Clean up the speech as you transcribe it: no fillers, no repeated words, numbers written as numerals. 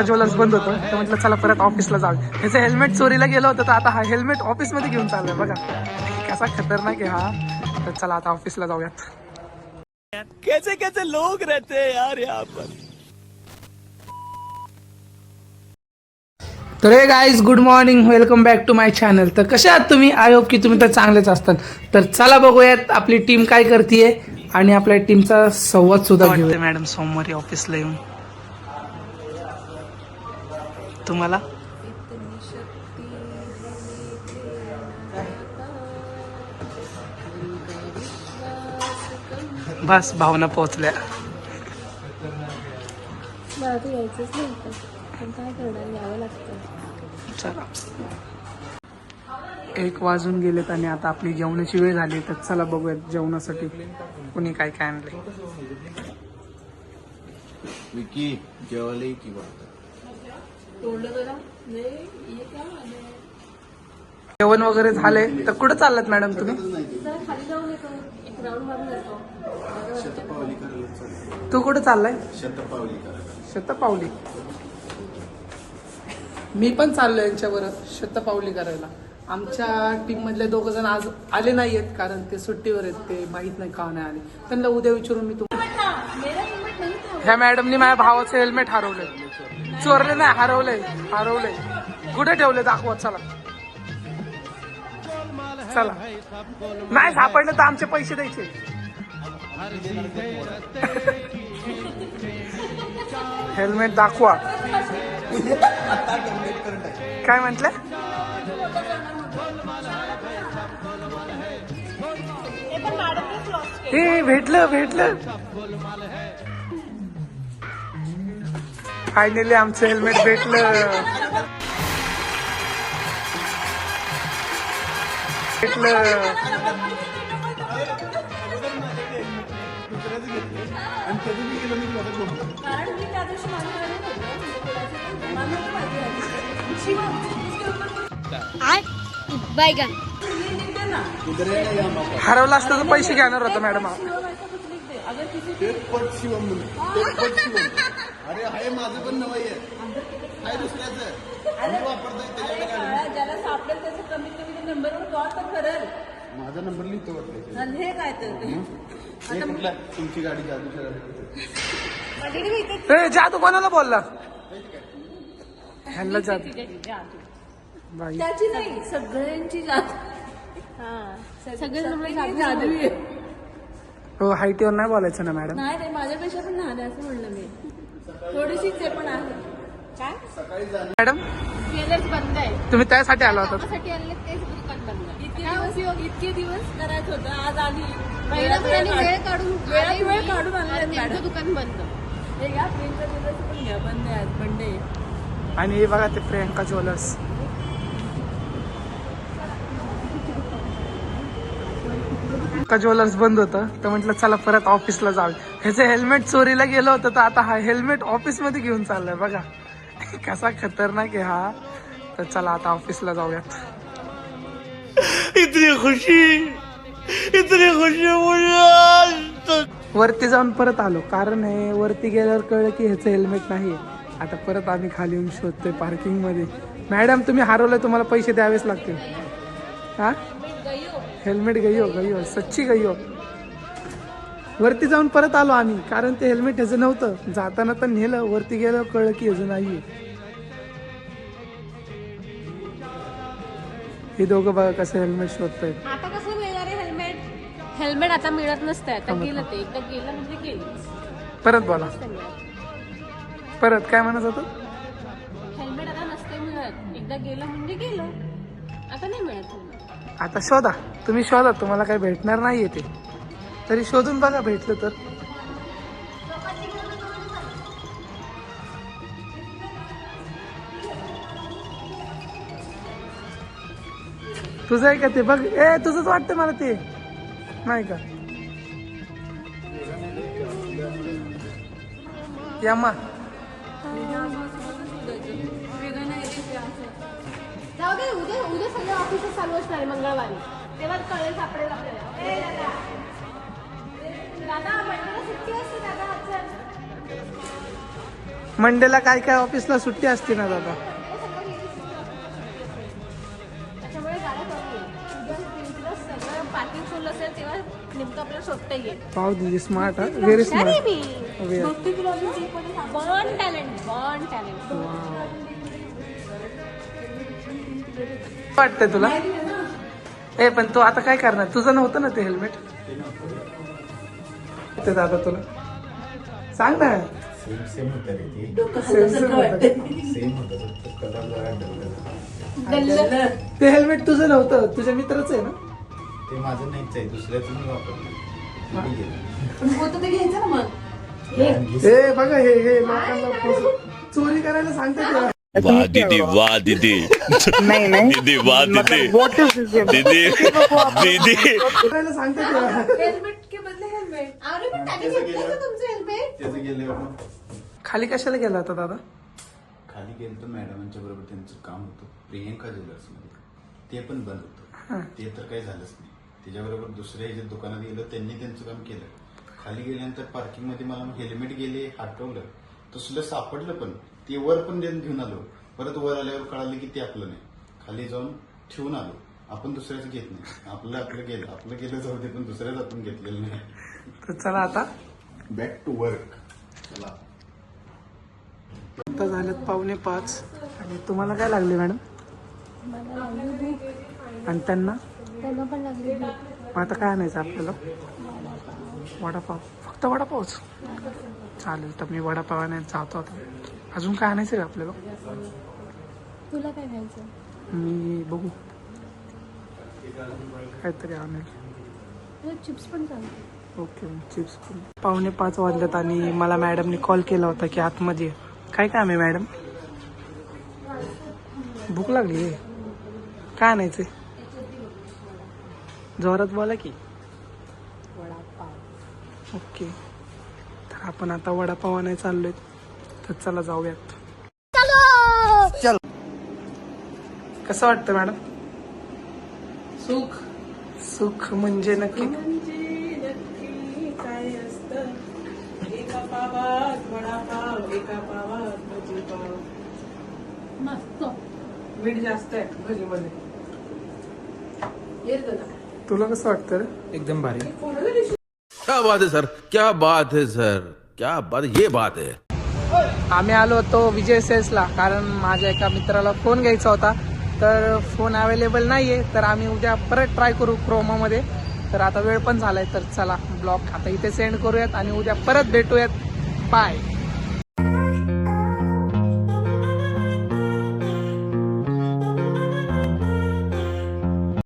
Jewellers बंद होतं तर म्हटलं चला परत ऑफिसला जाऊ. ह्याचं हेल्मेट चोरीला गेलं होतं तर आता हा हेल्मेट ऑफिसमध्ये घेऊन चाललाय बघा. कसा खतरनाक आहे हा. तर चला आता ऑफिसला जाऊयात. कैसे कैसे लोग रहते हैं यार यहाँ पर. तर hey guys good morning, welcome back to my channel. तर कसे आहात तुम्ही? आय होप की तुम्ही तर चांगलेच असतात. तर चला बघूयात आपली टीम काय करते आणि आपल्या टीमचा संवाद सुद्धा घेऊया. मॅडम सोमवारी ऑफिसला येऊन तुम्हाला बस भावना पोहोचल्या. मला तर यायचंच नव्हतं पण काय करणार, यावं लागतं. चला 1 वाजून गेलेत आणि आता आपली जेवणाची वेळ झाली. तर चला बघूयात जेवणासाठी कुणी काय काय आणलंय. विकी जेवायला की जेवण वगैरे झाले. तर कुठं चाललात मॅडम तुम्ही? जरा खाली जाऊन येतो, एक राऊंड मारून येतो. शतपावली करायला चालू. तू कुठं चाललाय? शतपावली करायला. शतपावली. मी पण चाललोय यांच्यावर शतपावली करायला. आमच्या टीम मधले 2 जण आज आले नाहीयेत कारण ते सुट्टीवर आहेत. ते माहित नाही का नाही आले. त्यांना उद्या विचारून मी ह्या मॅडमनी माझ्या भावाचं हेल्मेट हरवलंय. चोरले नाही, हरवलंय. कुठे ठेवले दाखवा. चला चला. नाही सापडलं तर आमचे पैसे द्यायचे. हेल्मेट दाखवा. काय म्हंटले? हे भेटलं. फायनली आमचं हेल्मेट भेटलं. हरवला असतं तर पैसे घेणार होता मॅडम. अरे हाय माझं पण नवं आहे. काय दुसऱ्याचं मी वापरतोय ज्याला सापडेल त्याचं कमीत कमी नंबरवर कॉल तर करेल. माझा नंबर लिहितो वाटतं. हे काय तर तुमची गाडी जादूच्या जादू कोणाला बोलला? ह्यांना जादू बाई. त्याची नाही, सगळ्यांची जादू. सगळ्यांची जादू आहे. हो हाईटीवर नाही बोलायचं ना मॅडम. नाही रे, माझ्यापेक्षा पण लहान आहे असं म्हणलं मी. थोडीशीच आहे पण आहे. काय मॅडम ज्वेलर्स बंद आहे. तुम्ही त्यासाठी आला होता? त्यासाठी आणले तेच दुकान बंद. इतके दिवस करायचं होतं, आज आली. वेळ काढून आणलं दुकान बंद. हे घ्या प्रियंका ज्वेलर्स पण घ्या, बंद आहे आज बंडे. आणि हे बघा ते प्रियंका ज्वेलर्स. ज्वेलर्स बंद होतं तर म्हटलं चला परत ऑफिसला जाऊ. ह्याचं हेल्मेट चोरीला गेलं होतं तर आता हा हेल्मेट ऑफिसमध्ये घेऊन चाललाय बघा. कसा खतरनाक आहे हा. तर चला आता ऑफिसला जाऊयात. इतनी खुशी वरती जाऊन परत आलो कारण हे वरती गेल्यावर कळलं की ह्याचं हेल्मेट नाही. आता परत आम्ही खाली येऊन शोधतोय पार्किंग मध्ये. मॅडम तुम्ही हरवलंय, तुम्हाला पैसे द्यावेच लागतील. हा हेल्मेट गयो सच्ची गयो. वरती जाऊन परत आलो आम्ही कारण ते हेल्मेट ह्याचं नव्हतं. जाताना तर नेलं, वरती गेलं कळलं की ह्याचं नाहीये. हे दोघं बघा कसं हेल्मेट शोधतोय. आता कसं मिळणार आहे हेल्मेट आता मिळत नसतं. आता गेलं ते एकदा गेलं म्हणजे गेलं. परत बोला. परत काय म्हणत होतं? हेल्मेट आता नसते मिळत. एकदा गेलं म्हणजे गेलं. आता नाही मिळत. आता शोधा, तुम्ही शोधा. तुम्हाला काही भेटणार नाहीये ते, तरी शोधून बघा भेटलं तर. तुझं आहे का ते? बघ तुझंच वाटतं मला ते. नाही का यामा? उद्या सगळं ऑफिस चालू असणार आहे मंगळवारी. तेव्हा कळेल सापडेल आपल्याला. दादा मंडेला सुट्टी असते दादा. मंडेला काय काय ऑफिसला सुट्टी असते ना दादा. त्याच्यामुळे गाड्या कमी आहे. उद्या प्रिन्सला सगळं पार्किंग फुल असेल तेव्हा नेमकं आपल्याला शोधता येईल. पाव दिली स्मार्ट हा, व्हेरी स्मार्ट. Born talent. वाटतंय तुला ए पण तू आता काय करणार, तुझं नव्हतं ना ते हेल्मेट. ते दादा तुला सांग ना. सेम होतं रे ते. सेम होतं. सेम होतं फक्त कलर जरा ते हेल्मेट तुझं नव्हतं, तुझ्या मित्राचं आहे ना. ते माझं नाहीच आहे, दुसऱ्याचं मी वापरलं. किती गेलं? होतं ते घ्यायचं ना मग. हे बघा हे लोकांना चोरी करायला सांगतात. वाह दीदी, वाह दीदी, नाही नाही दीदी, वाह दीदी, दीदी, दीदी. करायला सांगतात. हेल्मेट के बदले हेल्मेट. अरे पण त्याने घेतलं का तुमचं हेल्मेट? त्याचं गेलं खाली कशाला गेला होता दादा. खाली गेलं तर मॅडमांच्या बरोबर त्यांचं काम होतं प्रियंका ज्वेलर्स मध्ये. ते पण बंद होतं. ते तर काही झालंच नाही. त्याच्याबरोबर दुसऱ्या ह्याच्या दुकानात गेलं, त्यांनी त्यांचं काम केलं. खाली गेल्यानंतर पार्किंग मध्ये मला हेल्मेट गेले, हटवलं. तसलं सापडलं पण ते वर पण घेऊन आलो. परत वर आल्यावर कळालं की ते आपलं नाही. खाली जाऊन ठेवून आलो. आपण दुसऱ्याचं घेत नाही. आपलं गेलं जाऊ दे, पण दुसऱ्याच आपण घेतलेलं नाही. तर चला आता बॅक टू वर्क. चला. आता झालेत 4:45 आणि तुम्हाला काय लागले मॅडम. आणि त्यांना पण लागली. मग आता काय आणायचं आपल्याला. वडापाव, फक्त वडापावच चालेल. तर मी वडापाव आणायला जातो आता. अजून काय आणायचं का आपल्याला. तुला काय घ्यायचं. मी बघू काहीतरी आणेल. चिप्स पण चालतात. ओके चिप्स पण. 4:45 वाजल्यात आणि मला मॅडमने कॉल केला होता की आतमध्ये ये. काय काम आहे मॅडम. भूक लागली आहे. काय आणायचंय जोरात बोला की. वडापाव. ओके तर आपण आता वडापाव आणायला चाललोय. तर चला जाऊयात. चल. कसं वाटतं मॅडम. सुख म्हणजे नक्की काय असतं. एका पावात वडापाव, एका पावात भजी पाव. मस्त. मीठ जास्त आहे भजीमध्ये. येत का. तुला कसं वाटतं रे? एकदम भारी. क्या बात है सर, क्या बात है सर, क्या बात, ये बात है. आम्ही आलो होतो विजय सेल्सला कारण माझ्या एका मित्राला फोन घ्यायचा होता. तर फोन अवेलेबल नाहीये. तर आम्ही उद्या परत ट्राय करू क्रोमामध्ये. तर आता वेळ पण झालाय. तर चला ब्लॉग आता इथे सेंड करूयात आणि उद्या परत भेटूयात. बाय.